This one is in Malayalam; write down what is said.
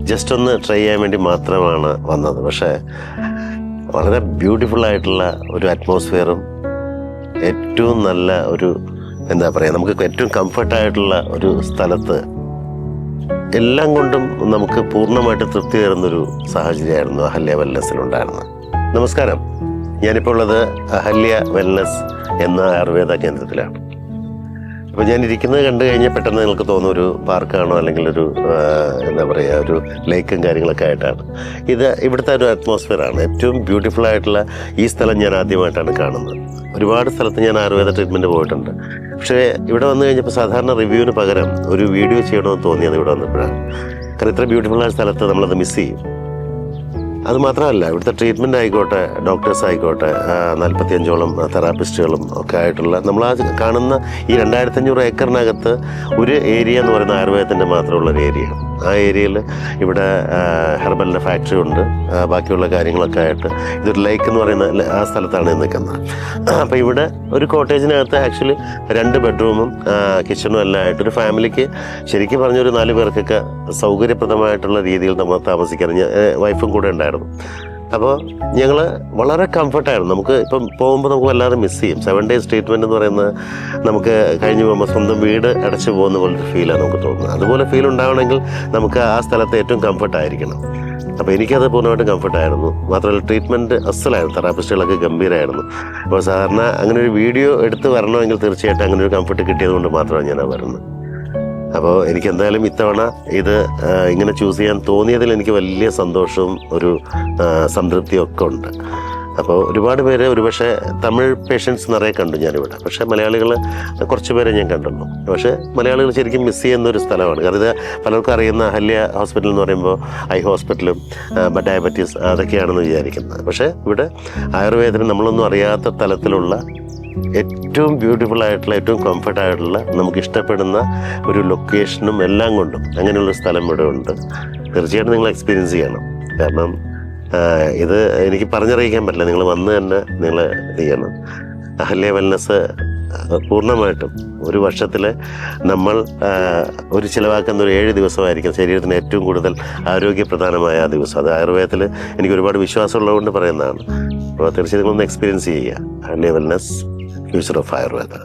ജസ്റ്റ് ഒന്ന് ട്രൈ ചെയ്യാൻ വേണ്ടി മാത്രമാണ് വന്നത്. പക്ഷേ വളരെ ബ്യൂട്ടിഫുൾ ആയിട്ടുള്ള ഒരു അറ്റ്മോസ്ഫിയറും ഏറ്റവും നല്ല ഒരു എന്താ പറയുക, നമുക്ക് ഏറ്റവും കംഫർട്ടായിട്ടുള്ള ഒരു സ്ഥലത്ത് എല്ലാം കൊണ്ടും നമുക്ക് പൂർണ്ണമായിട്ട് തൃപ്തി തരുന്നൊരു സാഹചര്യമായിരുന്നു അഹല്യ വെൽനസ്സിലുണ്ടായിരുന്നത്. നമസ്കാരം, ഞാനിപ്പോൾ ഉള്ളത് അഹല്യ വെൽനസ് എന്ന ആയുർവേദ കേന്ദ്രത്തിലാണ്. അപ്പോൾ ഞാൻ ഇരിക്കുന്നത് കണ്ടു കഴിഞ്ഞാൽ പെട്ടെന്ന് നിങ്ങൾക്ക് തോന്നുന്ന ഒരു പാർക്കാണോ അല്ലെങ്കിൽ ഒരു എന്താ പറയുക, ഒരു ലേക്കും കാര്യങ്ങളൊക്കെ ആയിട്ടാണ്. ഇവിടുത്തെ ഒരു അറ്റ്മോസ്ഫിയറാണ് ഏറ്റവും ബ്യൂട്ടിഫുൾ ആയിട്ടുള്ള. ഈ സ്ഥലം ഞാൻ ആദ്യമായിട്ടാണ് കാണുന്നത്. ഒരുപാട് സ്ഥലത്ത് ഞാൻ ആയുർവേദ ട്രീറ്റ്മെൻറ്റ് പോയിട്ടുണ്ട്. പക്ഷേ ഇവിടെ വന്നു കഴിഞ്ഞപ്പോൾ സാധാരണ റിവ്യൂവിന് പകരം ഒരു വീഡിയോ ചെയ്യണമെന്ന് തോന്നിയത് ഇവിടെ വന്നപ്പോഴാണ്. കാരണം ഇത്ര ബ്യൂട്ടിഫുള്ളായ സ്ഥലത്ത് നമ്മളത് മിസ് ചെയ്യും. അതുമാത്രമല്ല, ഇവിടുത്തെ ട്രീറ്റ്മെൻറ്റ് ആയിക്കോട്ടെ, ഡോക്ടേഴ്സ് ആയിക്കോട്ടെ, 45ഓളം തെറാപ്പിസ്റ്റുകളും ഒക്കെ ആയിട്ടുള്ള നമ്മൾ ആ കാണുന്ന ഈ 2500 ഏക്കറിനകത്ത് ഒരു ഏരിയ എന്ന് പറയുന്ന ആയുർവേദത്തിൻ്റെ മാത്രമുള്ളൊരു ഏരിയയാണ്. ആ ഏരിയയിൽ ഇവിടെ ഹെർബലിൻ്റെ ഫാക്ടറി ഉണ്ട്, ബാക്കിയുള്ള കാര്യങ്ങളൊക്കെ ആയിട്ട് ഇതൊരു ലേക്ക് എന്ന് പറയുന്ന ആ സ്ഥലത്താണ് നിൽക്കുന്നത്. അപ്പോൾ ഇവിടെ ഒരു കോട്ടേജിനകത്ത് ആക്ച്വലി 2 ബെഡ്റൂമും കിച്ചണും എല്ലാം ആയിട്ട് ഒരു ഫാമിലിക്ക് ശരിക്കും പറഞ്ഞൊരു 4 പേർക്കൊക്കെ സൗകര്യപ്രദമായിട്ടുള്ള രീതിയിൽ നമ്മൾ താമസിക്കാൻ വൈഫും കൂടെ ഉണ്ടായിരുന്നു. അപ്പോൾ ഞങ്ങൾ വളരെ കംഫർട്ടായിരുന്നു. നമുക്ക് ഇപ്പം പോകുമ്പോൾ നമുക്ക് വല്ലാതെ മിസ് ചെയ്യും. 7 days ട്രീറ്റ്മെൻറ്റ് എന്ന് പറയുന്നത് നമുക്ക് കഴിഞ്ഞ് പോകുമ്പോൾ സ്വന്തം വീട് അടച്ചു പോകുന്ന പോലൊരു ഫീലാണ് നമുക്ക് തോന്നുന്നത്. അതുപോലെ ഫീൽ ഉണ്ടാവണമെങ്കിൽ നമുക്ക് ആ സ്ഥലത്ത് ഏറ്റവും കംഫർട്ടായിരിക്കണം. അപ്പോൾ എനിക്കത് പൂർണ്ണമായിട്ടും കംഫർട്ടായിരുന്നു. മാത്രമല്ല ട്രീറ്റ്മെൻറ്റ് അസലായിരുന്നു, തെറാപ്പിസ്റ്റുകളൊക്കെ ഗംഭീരമായിരുന്നു. അപ്പോൾ സാധാരണ അങ്ങനെ ഒരു വീഡിയോ എടുത്ത് വരണമെങ്കിൽ തീർച്ചയായിട്ടും അങ്ങനെ ഒരു കംഫർട്ട് കിട്ടിയത് കൊണ്ട് മാത്രമാണ് ഞാനത് വരുന്നത്. അപ്പോൾ എനിക്ക് എന്തായാലും ഇത്തവണ ഇത് ഇങ്ങനെ ചൂസ് ചെയ്യാൻ തോന്നിയതിൽ എനിക്ക് വലിയ സന്തോഷവും ഒരു സംതൃപ്തിയും ഒക്കെ ഉണ്ട്. അപ്പോൾ ഒരുപാട് പേര്, ഒരുപക്ഷെ തമിഴ് പേഷ്യൻസ് നിറയെ കണ്ടു ഞാനിവിടെ. പക്ഷേ മലയാളികൾ കുറച്ച് പേരെ ഞാൻ കണ്ടുള്ളൂ. പക്ഷേ മലയാളികൾ ശരിക്കും മിസ് ചെയ്യുന്ന ഒരു സ്ഥലമാണ്. കാരണം ഇത് പലർക്കും അറിയുന്ന അഹല്യ ഹോസ്പിറ്റൽ എന്ന് പറയുമ്പോൾ ഐ ഹോസ്പിറ്റലും ഡയബറ്റീസ് അതൊക്കെയാണെന്ന് വിചാരിക്കുന്നത്. പക്ഷേ ഇവിടെ ആയുർവേദത്തിന് നമ്മളൊന്നും അറിയാത്ത തലത്തിലുള്ള ഏറ്റവും ബ്യൂട്ടിഫുൾ ആയിട്ടുള്ള, ഏറ്റവും കംഫർട്ടായിട്ടുള്ള, നമുക്ക് ഇഷ്ടപ്പെടുന്ന ഒരു ലൊക്കേഷനും എല്ലാം കൊണ്ടും അങ്ങനെയുള്ള സ്ഥലം ഇവിടെ ഉണ്ട്. തീർച്ചയായിട്ടും നിങ്ങൾ എക്സ്പീരിയൻസ് ചെയ്യണം. കാരണം ഇത് എനിക്ക് പറഞ്ഞറിയിക്കാൻ പറ്റില്ല. നിങ്ങൾ വന്ന് തന്നെ നിങ്ങൾ ഇത് ചെയ്യണം. അഹല്യ വെൽനസ് പൂർണ്ണമായിട്ടും ഒരു വർഷത്തിൽ നമ്മൾ ഒരു ചിലവാക്കുന്ന ഒരു 7 ദിവസമായിരിക്കും ശരീരത്തിന് ഏറ്റവും കൂടുതൽ ആരോഗ്യപ്രധാനമായ ആ ദിവസം. അത് ആയുർവേദത്തിൽ എനിക്ക് ഒരുപാട് വിശ്വാസമുള്ളതുകൊണ്ട് പറയുന്നതാണ്. അപ്പോൾ തീർച്ചയായും നിങ്ങളൊന്ന് എക്സ്പീരിയൻസ് ചെയ്യുക. Ahalya wellness, future of Ayurveda.